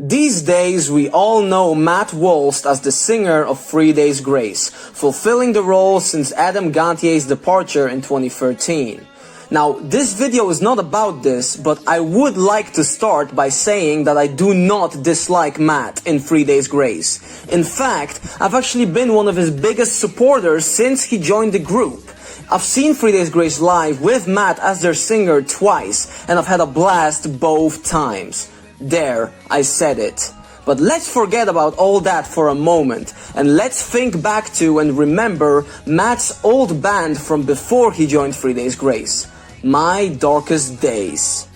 These days, we all know Matt Walst as the singer of 3 Days Grace, fulfilling the role since Adam Gantier's departure in 2013. Now, this video is not about this, but I would like to start by saying that I do not dislike Matt in 3 Days Grace. In fact, I've actually been one of his biggest supporters since he joined the group. I've seen 3 Days Grace live with Matt as their singer twice, and I've had a blast both times. There, I said it. But let's forget about all that for a moment, and let's think back to and remember Matt's old band from before he joined 3 Days Grace, My Darkest Days.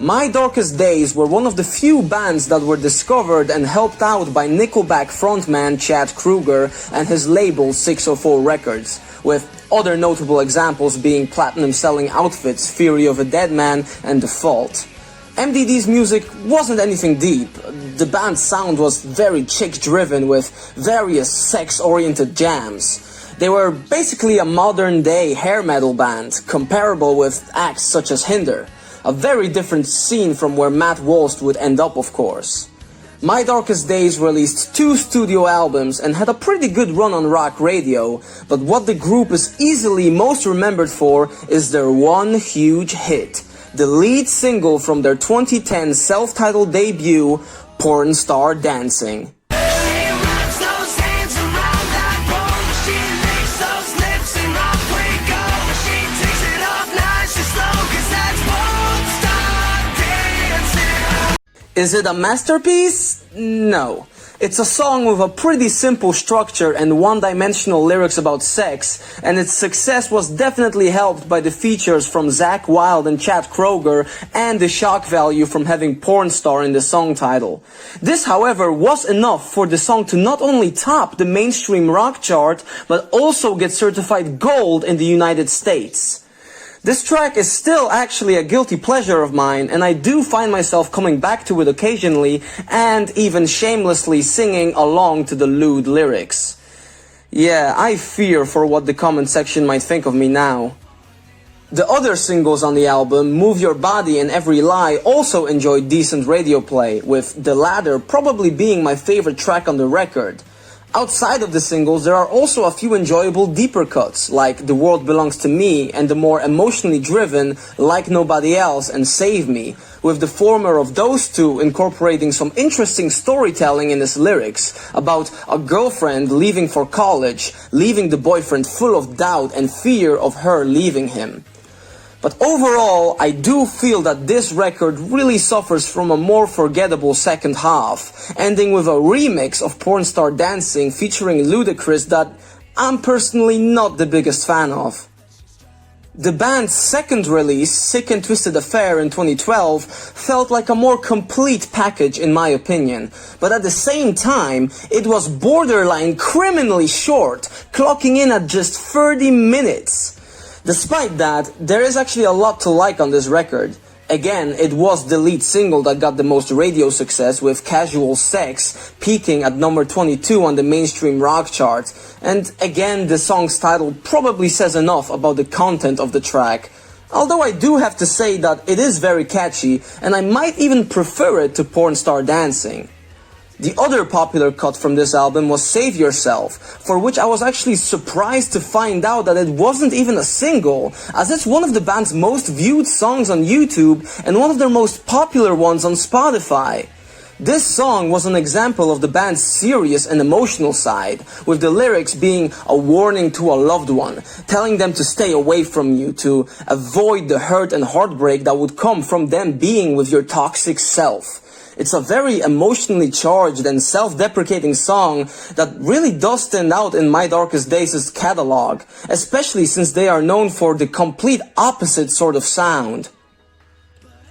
My Darkest Days were one of the few bands that were discovered and helped out by Nickelback frontman Chad Kroeger and his label 604 Records, with other notable examples being platinum-selling Outfits, Fury of a Dead Man, and Default. MDD's music wasn't anything deep. The band's sound was very chick-driven with various sex-oriented jams. They were basically a modern-day hair metal band, comparable with acts such as Hinder. A very different scene from where Matt Walst would end up, of course. My Darkest Days released 2 studio albums and had a pretty good run on rock radio, but what the group is easily most remembered for is their one huge hit, the lead single from their 2010 self-titled debut, Porn Star Dancing. Is it a masterpiece? No. It's a song with a pretty simple structure and one-dimensional lyrics about sex, and its success was definitely helped by the features from Zakk Wylde and Chad Kroeger and the shock value from having porn star in the song title. This, however, was enough for the song to not only top the mainstream rock chart, but also get certified gold in the United States. This track is still actually a guilty pleasure of mine, and I do find myself coming back to it occasionally and even shamelessly singing along to the lewd lyrics. Yeah, I fear for what the comment section might think of me now. The other singles on the album, Move Your Body and Every Lie, also enjoyed decent radio play, with the latter probably being my favorite track on the record. Outside of the singles, there are also a few enjoyable deeper cuts, like The World Belongs to Me and the more emotionally driven Like Nobody Else and Save Me, with the former of those two incorporating some interesting storytelling in its lyrics about a girlfriend leaving for college, leaving the boyfriend full of doubt and fear of her leaving him. But overall, I do feel that this record really suffers from a more forgettable second half, ending with a remix of Porn Star Dancing featuring Ludacris that I'm personally not the biggest fan of. The band's second release, Sick and Twisted Affair in 2012, felt like a more complete package in my opinion, but at the same time, it was borderline criminally short, clocking in at just 30 minutes. Despite that, there is actually a lot to like on this record. Again, it was the lead single that got the most radio success, with Casual Sex peaking at number 22 on the mainstream rock chart. And again, the song's title probably says enough about the content of the track. Although I do have to say that it is very catchy, and I might even prefer it to Porn Star Dancing. The other popular cut from this album was Save Yourself, for which I was actually surprised to find out that it wasn't even a single, as it's one of the band's most viewed songs on YouTube and one of their most popular ones on Spotify. This song was an example of the band's serious and emotional side, with the lyrics being a warning to a loved one, telling them to stay away from you, to avoid the hurt and heartbreak that would come from them being with your toxic self. It's a very emotionally charged and self-deprecating song that really does stand out in My Darkest Days' catalog, especially since they are known for the complete opposite sort of sound.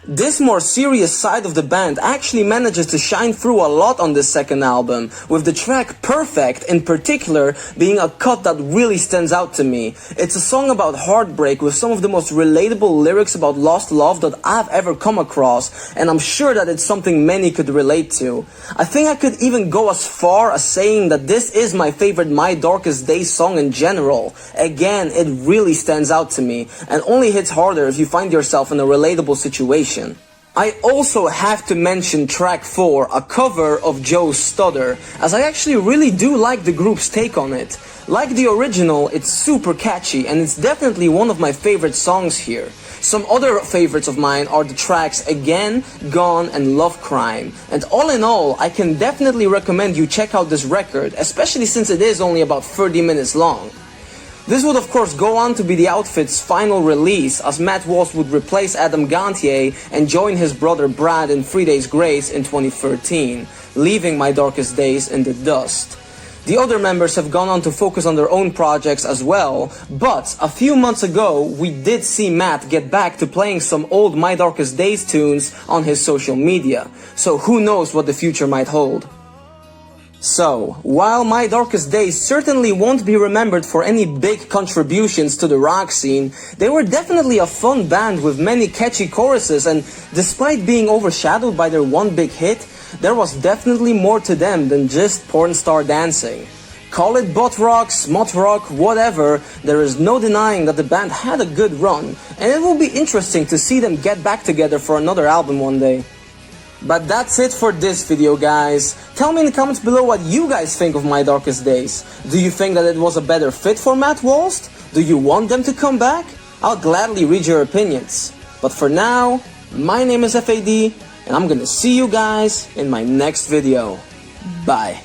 This more serious side of the band actually manages to shine through a lot on this second album, with the track Perfect in particular being a cut that really stands out to me. It's a song about heartbreak with some of the most relatable lyrics about lost love that I've ever come across, and I'm sure that it's something many could relate to. I think I could even go as far as saying that this is my favorite My Darkest Days song in general. Again, it really stands out to me, and only hits harder if you find yourself in a relatable situation. I also have to mention track 4, a cover of Joe's Stutter, as I actually really do like the group's take on it. Like the original, it's super catchy and it's definitely one of my favorite songs here. Some other favorites of mine are the tracks Again, Gone and Love Crime. And all in all, I can definitely recommend you check out this record, especially since it is only about 30 minutes long. This would of course go on to be the outfit's final release, as Matt Walst would replace Adam Gontier and join his brother Brad in 3 Days Grace in 2013, leaving My Darkest Days in the dust. The other members have gone on to focus on their own projects as well, but a few months ago we did see Matt get back to playing some old My Darkest Days tunes on his social media, so who knows what the future might hold. So, while My Darkest Days certainly won't be remembered for any big contributions to the rock scene, they were definitely a fun band with many catchy choruses, and despite being overshadowed by their one big hit, there was definitely more to them than just porn star dancing. Call it butt rock, smut rock, whatever, there is no denying that the band had a good run, and it will be interesting to see them get back together for another album one day. But that's it for this video, guys. Tell me in the comments below what you guys think of My Darkest Days. Do you think that it was a better fit for Matt Walst? Do you want them to come back? I'll gladly read your opinions. But for now, my name is F.A.D, and I'm gonna see you guys in my next video. Bye.